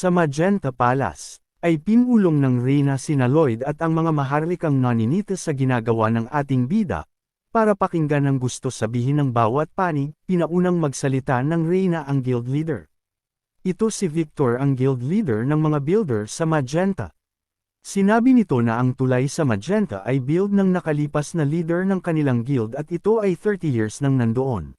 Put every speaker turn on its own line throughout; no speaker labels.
Sa Magenta Palace, ay pinulong ng Reyna sina Lloyd at ang mga maharlikang noninites sa ginagawa ng ating bida. Para pakinggan ang gusto sabihin ng bawat panig, pinaunang magsalita ng Reyna ang guild leader. Ito si Victor, ang guild leader ng mga builder sa Magenta. Sinabi nito na ang tulay sa Magenta ay build ng nakalipas na leader ng kanilang guild at ito ay 30 years nang nandoon.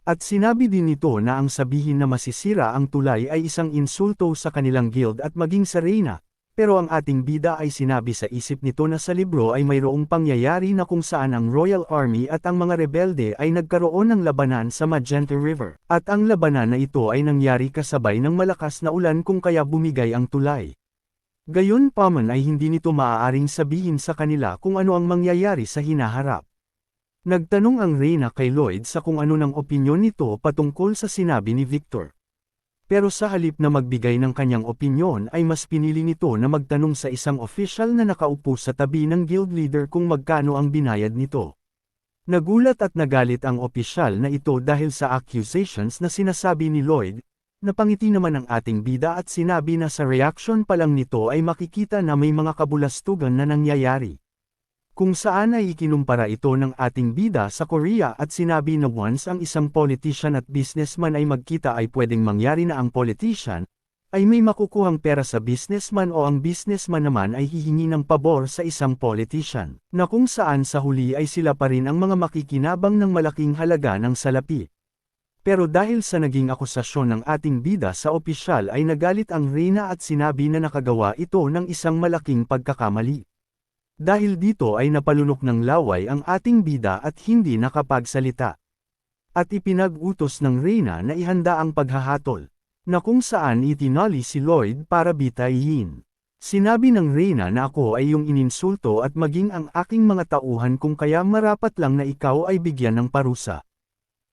At sinabi din nito na ang sabihin na masisira ang tulay ay isang insulto sa kanilang guild at maging sa Reyna, pero ang ating bida ay sinabi sa isip nito na sa libro ay mayroong pangyayari na kung saan ang Royal Army at ang mga rebelde ay nagkaroon ng labanan sa Magenta River, at ang labanan na ito ay nangyari kasabay ng malakas na ulan kung kaya bumigay ang tulay. Gayunpaman ay hindi nito maaaring sabihin sa kanila kung ano ang mangyayari sa hinaharap. Nagtanong ang Reyna kay Lloyd sa kung ano ng opinyon nito patungkol sa sinabi ni Victor. Pero sa halip na magbigay ng kanyang opinyon ay mas pinili nito na magtanong sa isang official na nakaupo sa tabi ng guild leader kung magkano ang binayad nito. Nagulat at nagalit ang opisyal na ito dahil sa accusations na sinasabi ni Lloyd. Napangiti naman ang ating bida at sinabi na sa reaction pa lang nito ay makikita na may mga kabulastugan na nangyayari. Kung saan ay ikinumpara ito ng ating bida sa Korea at sinabi na once ang isang politician at businessman ay magkita ay pwedeng mangyari na ang politician ay may makukuhang pera sa businessman o ang businessman naman ay hihingi ng pabor sa isang politician, na kung saan sa huli ay sila pa rin ang mga makikinabang ng malaking halaga ng salapi. Pero dahil sa naging akusasyon ng ating bida sa opisyal ay nagalit ang Reyna at sinabi na nakagawa ito ng isang malaking pagkakamali. Dahil dito ay napalunok ng laway ang ating bida at hindi nakapagsalita. At ipinag-utos ng Reyna na ihanda ang paghahatol, na kung saan itinali si Lloyd para bitayin. Sinabi ng Reyna na ako ay yung ininsulto at maging ang aking mga tauhan kung kaya marapat lang na ikaw ay bigyan ng parusa.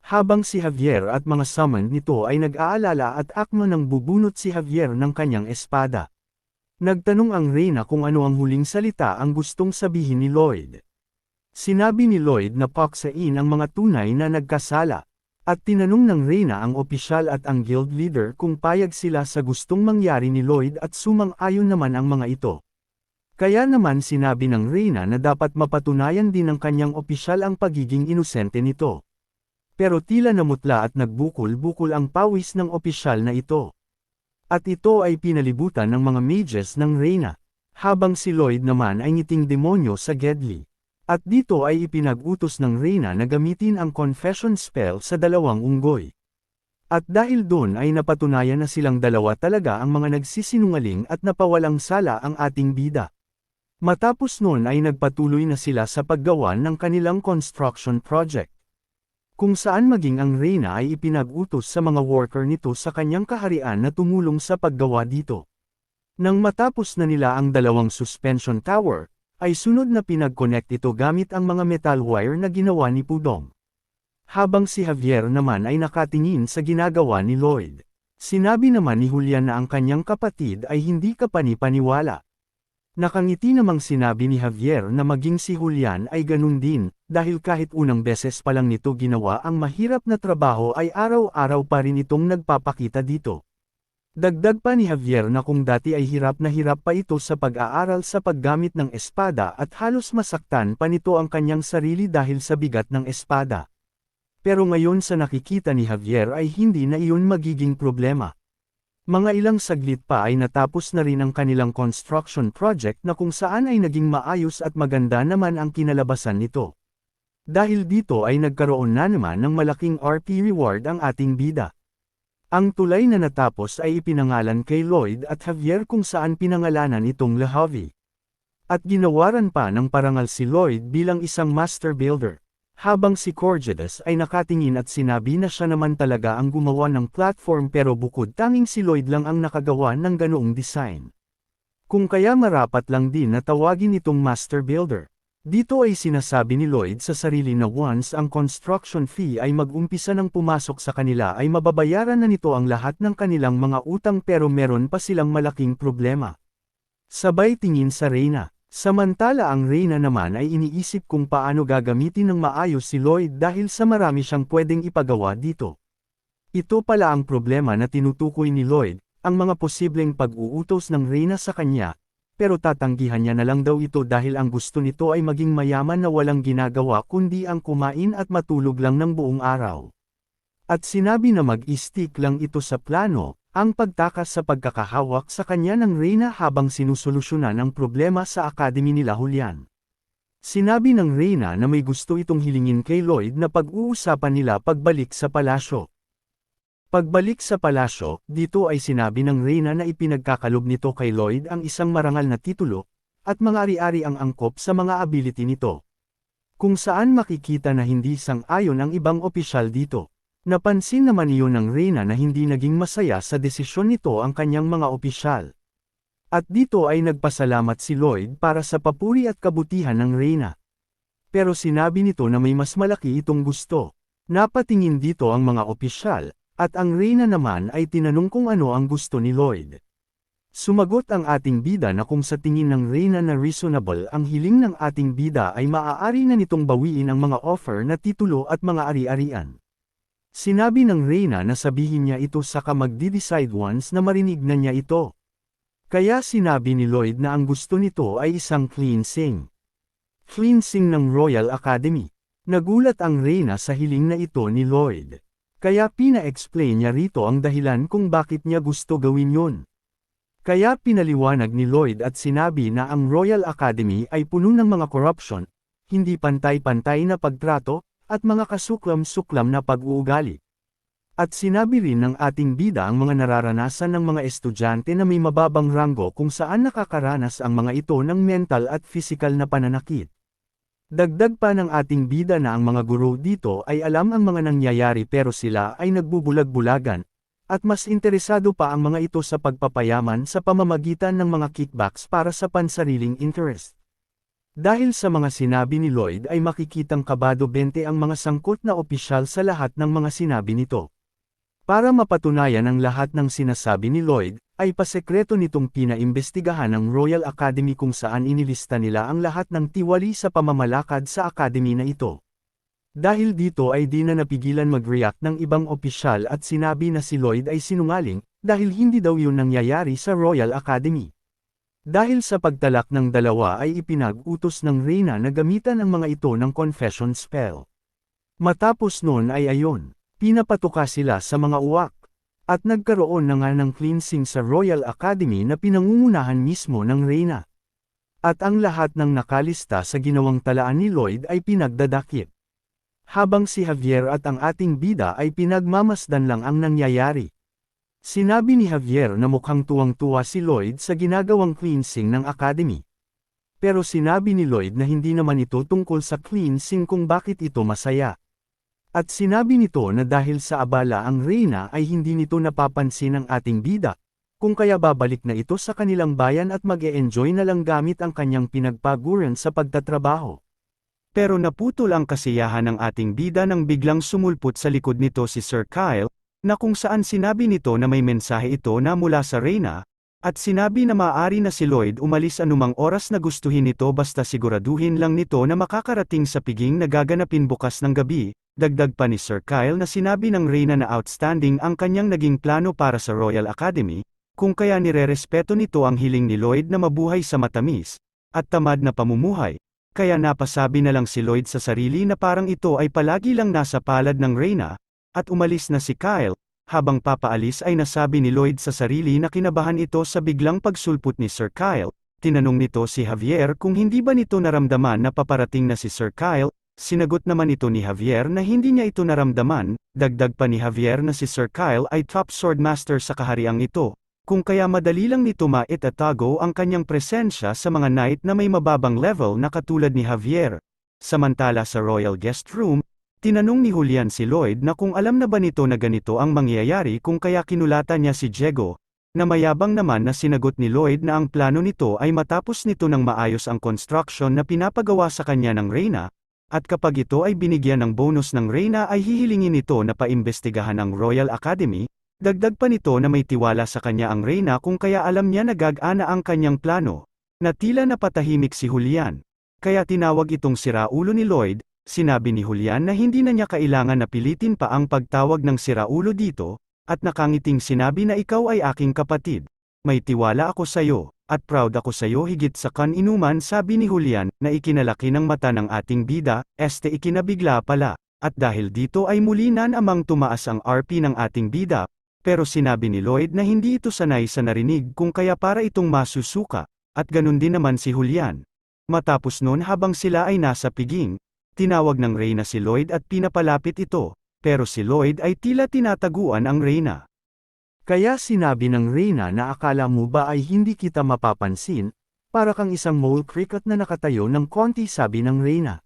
Habang si Javier at mga summoned nito ay nag-aalala at akma nang bubunot si Javier ng kanyang espada. Nagtanong ang Reyna kung ano ang huling salita ang gustong sabihin ni Lloyd. Sinabi ni Lloyd na paksain ang mga tunay na nagkasala, at tinanong ng Reyna ang opisyal at ang guild leader kung payag sila sa gustong mangyari ni Lloyd at sumang-ayon naman ang mga ito. Kaya naman sinabi ng Reyna na dapat mapatunayan din ng kanyang opisyal ang pagiging inosente nito. Pero tila namutla at nagbukol-bukol ang pawis ng opisyal na ito. At ito ay pinalibutan ng mga mages ng Reyna, habang si Lloyd naman ay ngiting demonyo sa Gedli. At dito ay ipinag-utos ng Reyna na gamitin ang confession spell sa dalawang unggoy. At dahil doon ay napatunayan na silang dalawa talaga ang mga nagsisinungaling at napawalang sala ang ating bida. Matapos noon ay nagpatuloy na sila sa paggawa ng kanilang construction project. Kung saan maging ang Reyna ay ipinag-utos sa mga worker nito sa kanyang kaharian na tumulong sa paggawa dito. Nang matapos na nila ang dalawang suspension tower, ay sunod na pinag-connect ito gamit ang mga metal wire na ginawa ni Pudong. Habang si Javier naman ay nakatingin sa ginagawa ni Lloyd. Sinabi naman ni Julian na ang kanyang kapatid ay hindi kapani-paniwala. Nakangiti namang sinabi ni Javier na maging si Julian ay ganun din, dahil kahit unang beses pa lang nito ginawa ang mahirap na trabaho ay araw-araw pa rin itong nagpapakita dito. Dagdag pa ni Javier na kung dati ay hirap na hirap pa ito sa pag-aaral sa paggamit ng espada at halos masaktan pa nito ang kanyang sarili dahil sa bigat ng espada. Pero ngayon sa nakikita ni Javier ay hindi na iyon magiging problema. Mga ilang saglit pa ay natapos na rin ang kanilang construction project na kung saan ay naging maayos at maganda naman ang kinalabasan nito. Dahil dito ay nagkaroon na naman ng malaking RP reward ang ating bida. Ang tulay na natapos ay ipinangalan kay Lloyd at Javier kung saan pinangalanan itong Le Javi. At ginawaran pa ng parangal si Lloyd bilang isang master builder. Habang si Corgedes ay nakatingin at sinabi na siya naman talaga ang gumawa ng platform pero bukod tanging si Lloyd lang ang nakagawa ng ganoong design. Kung kaya marapat lang din na tawagin itong master builder. Dito ay sinasabi ni Lloyd sa sarili na once ang construction fee ay mag-umpisa ng pumasok sa kanila ay mababayaran na nito ang lahat ng kanilang mga utang pero meron pa silang malaking problema. Sabay tingin sa Reyna. Samantala ang Reyna naman ay iniisip kung paano gagamitin ng maayos si Lloyd dahil sa marami siyang pwedeng ipagawa dito. Ito pala ang problema na tinutukoy ni Lloyd, ang mga posibleng pag-uutos ng Reyna sa kanya, pero tatanggihan niya na lang daw ito dahil ang gusto nito ay maging mayaman na walang ginagawa kundi ang kumain at matulog lang ng buong araw. At sinabi na mag-stick lang ito sa plano, ang pagtakas sa pagkakahawak sa kanya ng Reyna habang sinusolusyonan ang problema sa academy nila Julian. Sinabi ng Reyna na may gusto itong hilingin kay Lloyd na pag-uusapan nila pagbalik sa palasyo. Pagbalik sa palasyo, dito ay sinabi ng Reyna na ipinagkakalob nito kay Lloyd ang isang marangal na titulo, at mga ari-ari ang angkop sa mga ability nito. Kung saan makikita na hindi sang-ayon ang ibang opisyal dito. Napansin naman iyon ng Reyna na hindi naging masaya sa desisyon nito ang kanyang mga opisyal. At dito ay nagpasalamat si Lloyd para sa papuri at kabutihan ng Reyna. Pero sinabi nito na may mas malaki itong gusto. Napatingin dito ang mga opisyal, at ang Reyna naman ay tinanong kung ano ang gusto ni Lloyd. Sumagot ang ating bida na kung sa tingin ng Reyna na reasonable ang hiling ng ating bida ay maaari na nitong bawiin ang mga offer na titulo at mga ari-arian. Sinabi ng Reyna na sabihin niya ito saka magdi-decide once na marinig na niya ito. Kaya sinabi ni Lloyd na ang gusto nito ay isang cleansing. Cleansing ng Royal Academy. Nagulat ang Reyna sa hiling na ito ni Lloyd. Kaya pina-explain niya rito ang dahilan kung bakit niya gusto gawin yun. Kaya pinaliwanag ni Lloyd at sinabi na ang Royal Academy ay puno ng mga corruption, hindi pantay-pantay na pagtrato, at mga kasuklam-suklam na pag-uugali. At sinabi rin ng ating bida ang mga nararanasan ng mga estudyante na may mababang ranggo kung saan nakakaranas ang mga ito ng mental at physical na pananakit. Dagdag pa ng ating bida na ang mga guro dito ay alam ang mga nangyayari pero sila ay nagbubulag-bulagan, at mas interesado pa ang mga ito sa pagpapayaman sa pamamagitan ng mga kickbacks para sa pansariling interest. Dahil sa mga sinabi ni Lloyd ay makikitang kabado 20 ang mga sangkot na opisyal sa lahat ng mga sinabi nito. Para mapatunayan ang lahat ng sinasabi ni Lloyd, ay pasekreto nitong pinaimbestigahan ng Royal Academy kung saan inilista nila ang lahat ng tiwali sa pamamalakad sa academy na ito. Dahil dito ay di na napigilan mag-react ng ibang opisyal at sinabi na si Lloyd ay sinungaling, dahil hindi daw yun nangyayari sa Royal Academy. Dahil sa pagtalak ng dalawa ay ipinag-utos ng Reyna na gamitan ang mga ito ng confession spell. Matapos noon ay ayon, pinapatuka sila sa mga uwak. At nagkaroon na nga ng cleansing sa Royal Academy na pinangungunahan mismo ng Reyna. At ang lahat ng nakalista sa ginawang talaan ni Lloyd ay pinagdadakip. Habang si Javier at ang ating bida ay pinagmamasdan lang ang nangyayari. Sinabi ni Javier na mukhang tuwang-tuwa si Lloyd sa ginagawang cleansing ng academy. Pero sinabi ni Lloyd na hindi naman ito tungkol sa cleansing kung bakit ito masaya. At sinabi nito na dahil sa abala ang Reyna ay hindi nito napapansin ang ating bida, kung kaya babalik na ito sa kanilang bayan at mag-e-enjoy na lang gamit ang kanyang pinagpaguran sa pagtatrabaho. Pero naputol ang kasiyahan ng ating bida nang biglang sumulpot sa likod nito si Sir Kyle, na kung saan sinabi nito na may mensahe ito na mula sa Reyna, at sinabi na maaari na si Lloyd umalis anumang oras na gustuhin nito basta siguraduhin lang nito na makakarating sa piging na gaganapin bukas ng gabi. Dagdag pa ni Sir Kyle na sinabi ng Reyna na outstanding ang kanyang naging plano para sa Royal Academy, kung kaya nirerespeto nito ang hiling ni Lloyd na mabuhay sa matamis, at tamad na pamumuhay, kaya napasabi na lang si Lloyd sa sarili na parang ito ay palagi lang nasa palad ng Reyna, at umalis na si Kyle. Habang papaalis ay nasabi ni Lloyd sa sarili na kinabahan ito sa biglang pagsulpot ni Sir Kyle. Tinanong nito si Javier kung hindi ba nito naramdaman na paparating na si Sir Kyle. Sinagot naman ito ni Javier na hindi niya ito naramdaman. Dagdag pa ni Javier na si Sir Kyle ay top swordmaster sa kahariang ito, kung kaya madali lang nito maitatago ang kanyang presensya sa mga knight na may mababang level na katulad ni Javier. Samantala sa Royal Guest Room, tinanong ni Julian si Lloyd na kung alam na ba nito na ganito ang mangyayari kung kaya kinulatan niya si Diego, na mayabang naman na sinagot ni Lloyd na ang plano nito ay matapos nito ng maayos ang construction na pinapagawa sa kanya ng Reyna, at kapag ito ay binigyan ng bonus ng Reyna ay hihilingin nito na paimbestigahan ang Royal Academy. Dagdag pa nito na may tiwala sa kanya ang Reyna kung kaya alam niya na gag-ana ang kanyang plano, na tila napatahimik si Julian. Kaya tinawag itong siraulo ni Lloyd. Sinabi ni Julian na hindi na niya kailangan na pilitin pa ang pagtawag ng siraulo dito, At nakangiting sinabi na ikaw ay aking kapatid. May tiwala ako sa iyo, at proud ako sa iyo higit sa kan-inuman, sabi ni Julian, na ikinalaki ng mata ng ating bida, ikinabigla pala. At dahil dito ay muli na namang tumaas ang RP ng ating bida, pero sinabi ni Lloyd na hindi ito sanay sa narinig kung kaya para itong masusuka, at ganun din naman si Julian. Matapos nun habang sila ay nasa piging, tinawag ng Reyna si Lloyd at pinapalapit ito, pero si Lloyd ay tila tinataguan ang Reyna. Kaya sinabi ng Reyna na akala mo ba ay hindi kita mapapansin, para kang isang mole cricket na nakatayo ng konti, sabi ng Reyna.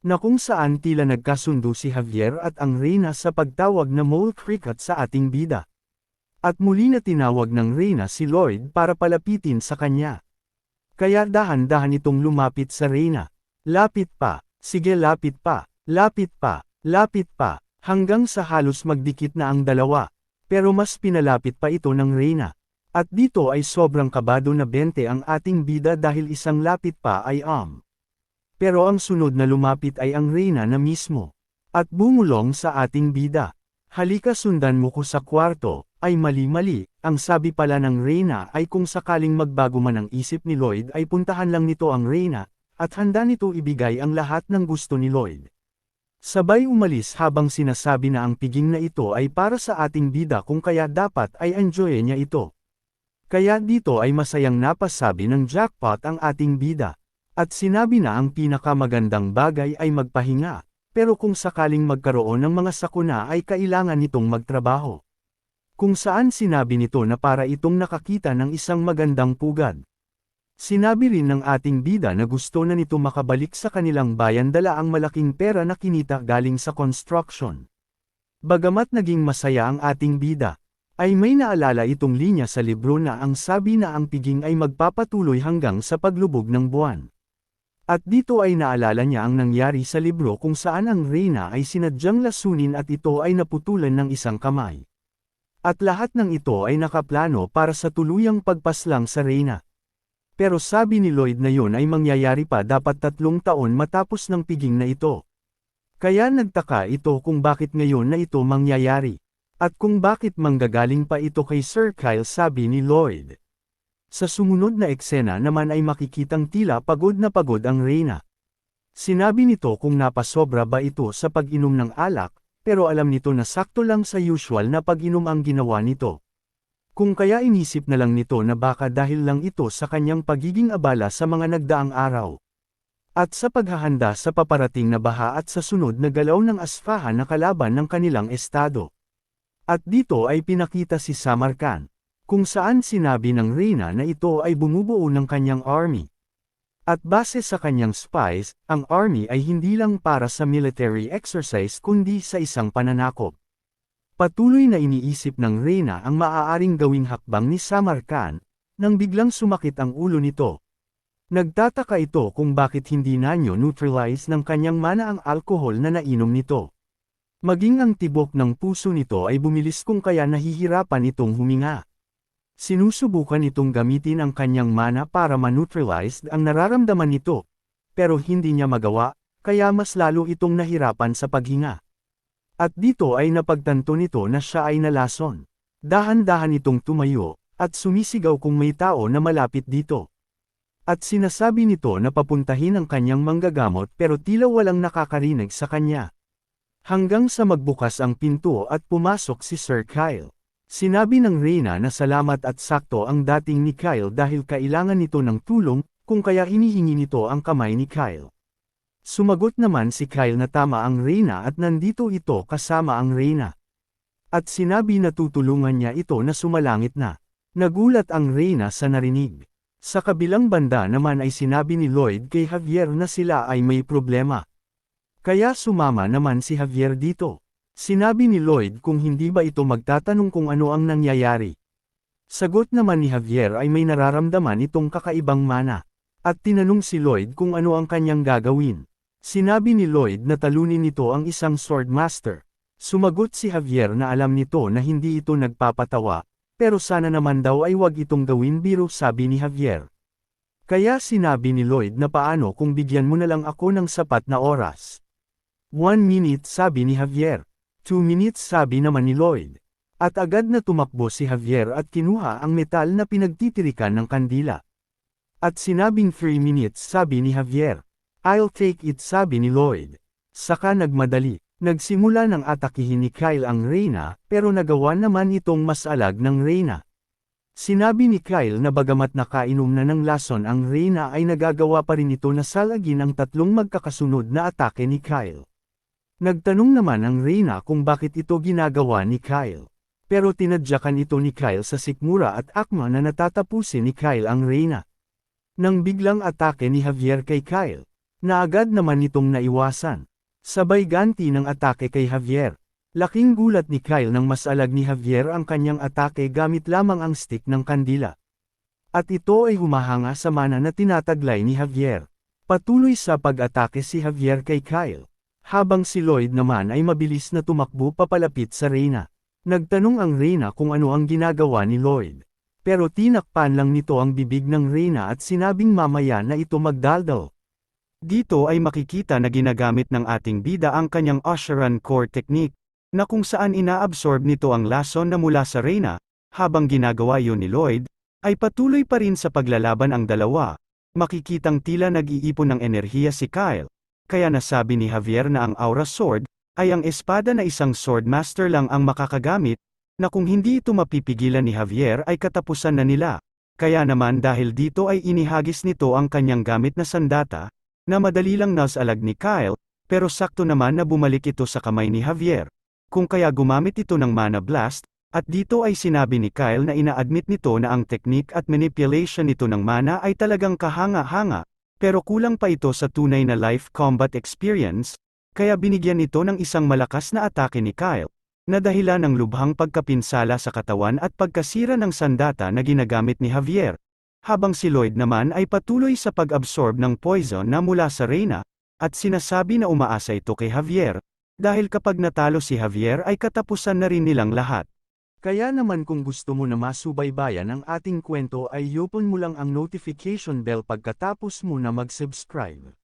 Na kung saan tila nagkasundo si Javier at ang Reyna sa pagtawag na mole cricket sa ating bida. At muli na tinawag ng Reyna si Lloyd para palapitin sa kanya. Kaya dahan-dahan itong lumapit sa Reyna. Lapit pa, sige lapit pa, lapit pa, lapit pa, hanggang sa halos magdikit na ang dalawa. Pero mas pinalapit pa ito ng Reyna. At dito ay sobrang kabado na 20 ang ating bida dahil isang lapit pa ay Pero ang sunod na lumapit ay ang Reyna na mismo. At bumulong sa ating bida. Halika sundan mo ko sa kwarto, ay mali-mali, ang sabi pala ng Reyna ay kung sakaling magbago man ang isip ni Lloyd ay puntahan lang nito ang Reyna, at handa nito ibigay ang lahat ng gusto ni Lloyd. Sabay umalis habang sinasabi na ang piging na ito ay para sa ating bida kung kaya dapat ay enjoy niya ito. Kaya dito ay masayang napasabi ng jackpot ang ating bida. At sinabi na ang pinakamagandang bagay ay magpahinga, pero kung sakaling magkaroon ng mga sakuna ay kailangan nitong magtrabaho. Kung saan sinabi nito na para itong nakakita ng isang magandang pugad. Sinabi rin ng ating bida na gusto na nito makabalik sa kanilang bayan dala ang malaking pera na kinita galing sa construction. Bagamat naging masaya ang ating bida, ay may naalala itong linya sa libro na ang sabi na ang piging ay magpapatuloy hanggang sa paglubog ng buwan. At dito ay naalala niya ang nangyari sa libro kung saan ang Reyna ay sinadyang lasunin at ito ay naputulan ng isang kamay. At lahat ng ito ay nakaplano para sa tuluyang pagpaslang sa Reyna. Pero sabi ni Lloyd na yun ay mangyayari pa dapat 3 taon matapos ng piging na ito. Kaya nagtaka ito kung bakit ngayon na ito mangyayari. At kung bakit manggagaling pa ito kay Sir Kyle, sabi ni Lloyd. Sa sumunod na eksena naman ay makikitang tila pagod na pagod ang Reyna. Sinabi nito kung napasobra ba ito sa pag-inom ng alak, pero alam nito na sakto lang sa usual na pag-inom ang ginawa nito. Kung kaya inisip na lang nito na baka dahil lang ito sa kanyang pagiging abala sa mga nagdaang araw. At sa paghahanda sa paparating na baha at sa sunod na galaw ng asfahan na kalaban ng kanilang estado. At dito ay pinakita si Samarkand, kung saan sinabi ng Reyna na ito ay bumubuo ng kanyang army. At base sa kanyang spies, ang army ay hindi lang para sa military exercise kundi sa isang pananakop. Patuloy na iniisip ng Reyna ang maaaring gawing hakbang ni Samarkand, nang biglang sumakit ang ulo nito. Nagtataka ito kung bakit hindi nanyo neutralize ng kanyang mana ang alkohol na nainom nito. Maging ang tibok ng puso nito ay bumilis kung kaya nahihirapan itong huminga. Sinusubukan itong gamitin ang kanyang mana para ma-neutralize ang nararamdaman nito, pero hindi niya magawa, kaya mas lalo itong nahirapan sa paghinga. At dito ay napagtanto nito na siya ay nalason. Dahan-dahan itong tumayo, at sumisigaw kung may tao na malapit dito. At sinasabi nito na papuntahin ang kanyang manggagamot pero tila walang nakakarinig sa kanya. Hanggang sa magbukas ang pinto at pumasok si Sir Kyle. Sinabi ng Reyna na salamat at sakto ang dating ni Kyle dahil kailangan nito ng tulong, kung kaya hinihingi nito ang kamay ni Kyle. Sumagot naman si Kyle na tama ang Reyna at nandito ito kasama ang Reyna. At sinabi na tutulungan niya ito na sumalangit na. Nagulat ang Reyna sa narinig. Sa kabilang banda naman ay sinabi ni Lloyd kay Javier na sila ay may problema. Kaya sumama naman si Javier dito. Sinabi ni Lloyd kung hindi ba ito magtatanong kung ano ang nangyayari. Sagot naman ni Javier ay may nararamdaman itong kakaibang mana. At tinanong si Lloyd kung ano ang kanyang gagawin. Sinabi ni Lloyd na talunin nito ang isang swordmaster. Sumagot si Javier na alam nito na hindi ito nagpapatawa, pero sana naman daw ay wag itong gawin biro, sabi ni Javier. Kaya sinabi ni Lloyd na paano kung bigyan mo na lang ako ng sapat na oras. 1 minute, sabi ni Javier. 2 minutes, sabi naman ni Lloyd. At agad na tumakbo si Javier at kinuha ang metal na pinagtitirikan ng kandila. At sinabing 3 minutes sabi ni Javier. I'll take it sabi ni Lloyd. Saka nagmadali. Nagsimula ng atakihin ni Kyle ang Reyna, pero nagawa naman itong mas alag ng Reyna. Sinabi ni Kyle na bagamat nakainom na ng lason ang Reyna ay nagagawa pa rin ito na salagin ang tatlong magkakasunod na atake ni Kyle. Nagtanong naman ang Reyna kung bakit ito ginagawa ni Kyle. Pero tinadyakan ito ni Kyle sa sikmura at akma na natatapusin ni Kyle ang Reyna. Nang biglang atake ni Javier kay Kyle, na agad naman itong naiwasan. Sabay ganti ng atake kay Javier. Laking gulat ni Kyle nang masalag ni Javier ang kanyang atake gamit lamang ang stick ng kandila. At ito ay humahanga sa mana na tinataglay ni Javier. Patuloy sa pag-atake si Javier kay Kyle. Habang si Lloyd naman ay mabilis na tumakbo papalapit sa Reyna. Nagtanong ang Reyna kung ano ang ginagawa ni Lloyd. Pero tinakpan lang nito ang bibig ng Reyna at sinabing mamaya na ito magdaldal. Dito ay makikita na ginagamit ng ating bida ang kanyang Osharan Core Technique, na kung saan inaabsorb nito ang lason na mula sa Reyna. Habang ginagawa yun ni Lloyd, ay patuloy pa rin sa paglalaban ang dalawa. Makikitang tila nag-iipon ng enerhiya si Kyle. Kaya nasabi ni Javier na ang Aura Sword ay ang espada na isang Sword Master lang ang makakagamit, na kung hindi ito mapipigilan ni Javier ay katapusan na nila. Kaya naman dahil dito ay inihagis nito ang kanyang gamit na sandata, na madali lang nasalag ni Kyle, pero sakto naman na bumalik ito sa kamay ni Javier. Kung kaya gumamit ito ng Mana Blast, at dito ay sinabi ni Kyle na ina-admit nito na ang technique at manipulation nito ng mana ay talagang kahanga-hanga, pero kulang pa ito sa tunay na live combat experience, kaya binigyan ito ng isang malakas na atake ni Kyle, na dahilan ng lubhang pagkapinsala sa katawan at pagkasira ng sandata na ginagamit ni Javier. Habang si Lloyd naman ay patuloy sa pag-absorb ng poison na mula sa Reyna, at sinasabi na umaasa ito kay Javier, dahil kapag natalo si Javier ay katapusan na rin nilang lahat. Kaya naman kung gusto mo na masubaybayan ang ating kwento ay i-open mo lang ang notification bell pagkatapos mo na mag-subscribe.